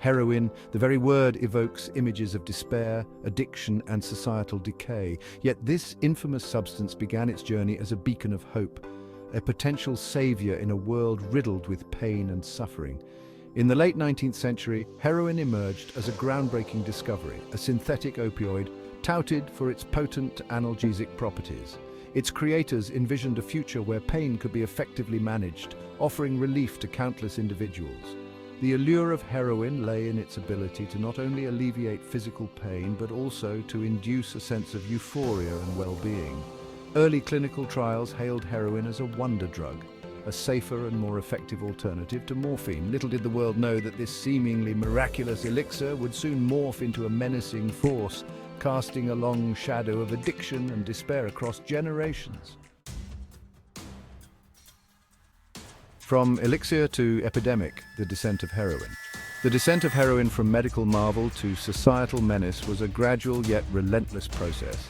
Heroin, the very word evokes images of despair, addiction, and societal decay. Yet this infamous substance began its journey as a beacon of hope, a potential savior in a world riddled with pain and suffering. In the late 19th century, heroin emerged as a groundbreaking discovery, a synthetic opioid touted for its potent analgesic properties. Its creators envisioned a future where pain could be effectively managed, offering relief to countless individuals. The allure of heroin lay in its ability to not only alleviate physical pain, but also to induce a sense of euphoria and well-being. Early clinical trials hailed heroin as a wonder drug, a safer and more effective alternative to morphine. Little did the world know that this seemingly miraculous elixir would soon morph into a menacing force, casting a long shadow of addiction and despair across generations. From elixir to epidemic, the descent of heroin. The descent of heroin from medical marvel to societal menace was a gradual yet relentless process.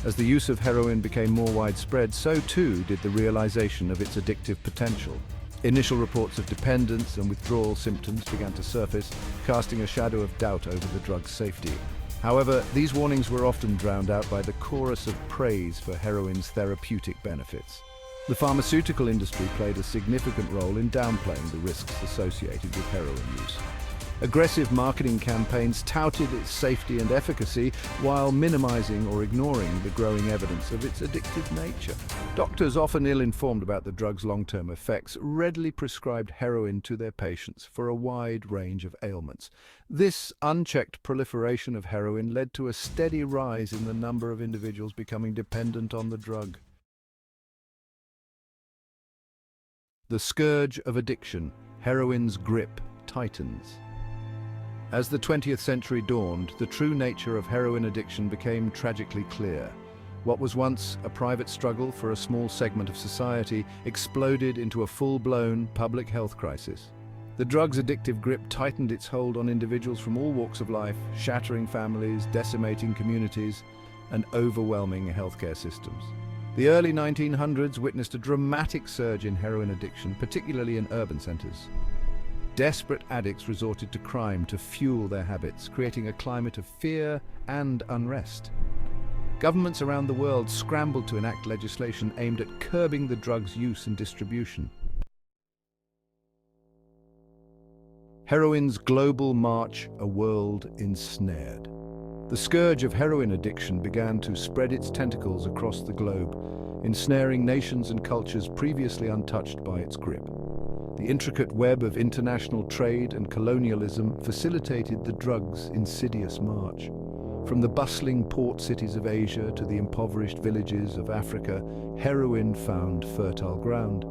As the use of heroin became more widespread, so too did the realization of its addictive potential. Initial reports of dependence and withdrawal symptoms began to surface, casting a shadow of doubt over the drug's safety. However, these warnings were often drowned out by the chorus of praise for heroin's therapeutic benefits. The pharmaceutical industry played a significant role in downplaying the risks associated with heroin use. Aggressive marketing campaigns touted its safety and efficacy while minimizing or ignoring the growing evidence of its addictive nature. Doctors, often ill-informed about the drug's long-term effects, readily prescribed heroin to their patients for a wide range of ailments. This unchecked proliferation of heroin led to a steady rise in the number of individuals becoming dependent on the drug. The scourge of addiction, heroin's grip, tightens. As the 20th century dawned, the true nature of heroin addiction became tragically clear. What was once a private struggle for a small segment of society exploded into a full-blown public health crisis. The drug's addictive grip tightened its hold on individuals from all walks of life, shattering families, decimating communities, and overwhelming healthcare systems. The early 1900s witnessed a dramatic surge in heroin addiction, particularly in urban centers. Desperate addicts resorted to crime to fuel their habits, creating a climate of fear and unrest. Governments around the world scrambled to enact legislation aimed at curbing the drug's use and distribution. Heroin's global march, a world ensnared. The scourge of heroin addiction began to spread its tentacles across the globe, ensnaring nations and cultures previously untouched by its grip. The intricate web of international trade and colonialism facilitated the drug's insidious march. From the bustling port cities of Asia to the impoverished villages of Africa, heroin found fertile ground.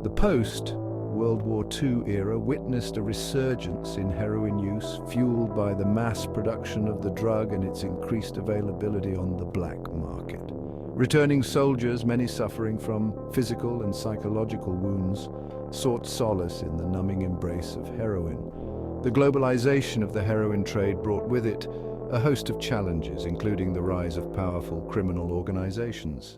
The post-World War II era witnessed a resurgence in heroin use, fueled by the mass production of the drug and its increased availability on the black market. Returning soldiers, many suffering from physical and psychological wounds, sought solace in the numbing embrace of heroin. The globalization of the heroin trade brought with it a host of challenges, including the rise of powerful criminal organizations.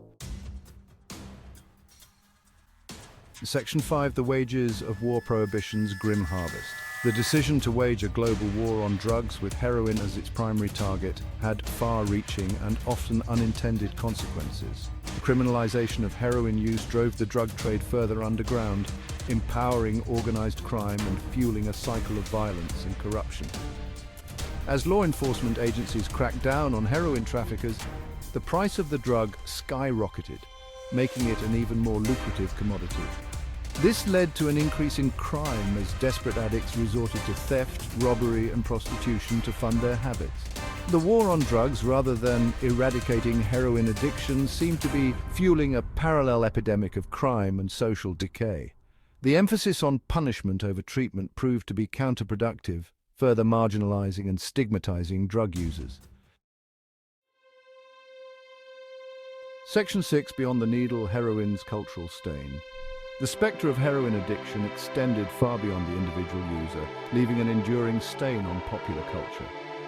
Section 5, the wages of war prohibition's grim harvest. The decision to wage a global war on drugs with heroin as its primary target had far-reaching and often unintended consequences. The criminalization of heroin use drove the drug trade further underground, empowering organized crime and fueling a cycle of violence and corruption. As law enforcement agencies cracked down on heroin traffickers, the price of the drug skyrocketed, making it an even more lucrative commodity. This led to an increase in crime as desperate addicts resorted to theft, robbery, and prostitution to fund their habits. The war on drugs, rather than eradicating heroin addiction, seemed to be fueling a parallel epidemic of crime and social decay. The emphasis on punishment over treatment proved to be counterproductive, further marginalizing and stigmatizing drug users. Section 6, Beyond the Needle, Heroin's Cultural Stain. The spectre of heroin addiction extended far beyond the individual user, leaving an enduring stain on popular culture.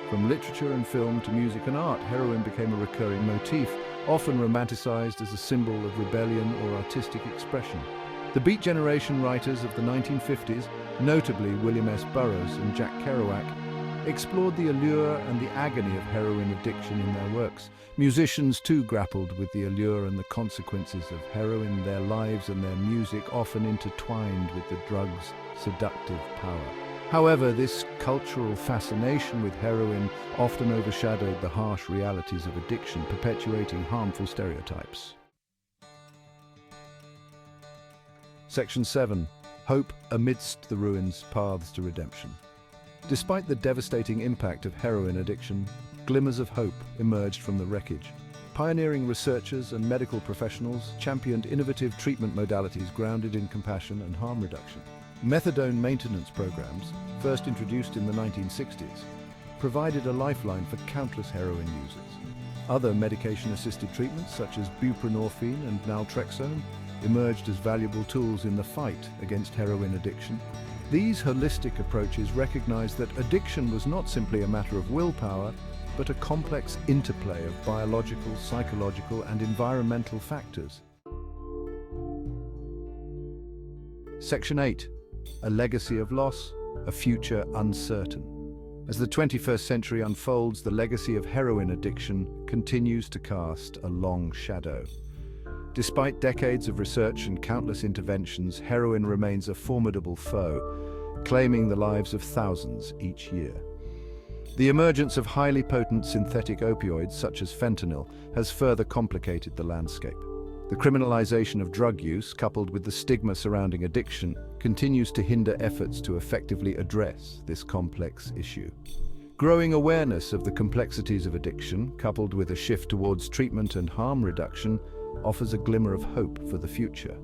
From literature and film to music and art, heroin became a recurring motif, often romanticized as a symbol of rebellion or artistic expression. The Beat Generation writers of the 1950s, notably William S. Burroughs and Jack Kerouac, explored the allure and the agony of heroin addiction in their works. Musicians too grappled with the allure and the consequences of heroin, their lives and their music often intertwined with the drug's seductive power. However, this cultural fascination with heroin often overshadowed the harsh realities of addiction, perpetuating harmful stereotypes. Section 7. Hope amidst the ruins, paths to redemption. Despite the devastating impact of heroin addiction, glimmers of hope emerged from the wreckage. Pioneering researchers and medical professionals championed innovative treatment modalities grounded in compassion and harm reduction. Methadone maintenance programs, first introduced in the 1960s, provided a lifeline for countless heroin users. Other medication-assisted treatments, such as buprenorphine and naltrexone, emerged as valuable tools in the fight against heroin addiction. These holistic approaches recognized that addiction was not simply a matter of willpower, but a complex interplay of biological, psychological, and environmental factors. Section 8. A legacy of loss, a future uncertain. As the 21st century unfolds, the legacy of heroin addiction continues to cast a long shadow. Despite decades of research and countless interventions, heroin remains a formidable foe, claiming the lives of thousands each year. The emergence of highly potent synthetic opioids, such as fentanyl, has further complicated the landscape. The criminalization of drug use, coupled with the stigma surrounding addiction, continues to hinder efforts to effectively address this complex issue. Growing awareness of the complexities of addiction, coupled with a shift towards treatment and harm reduction, offers a glimmer of hope for the future.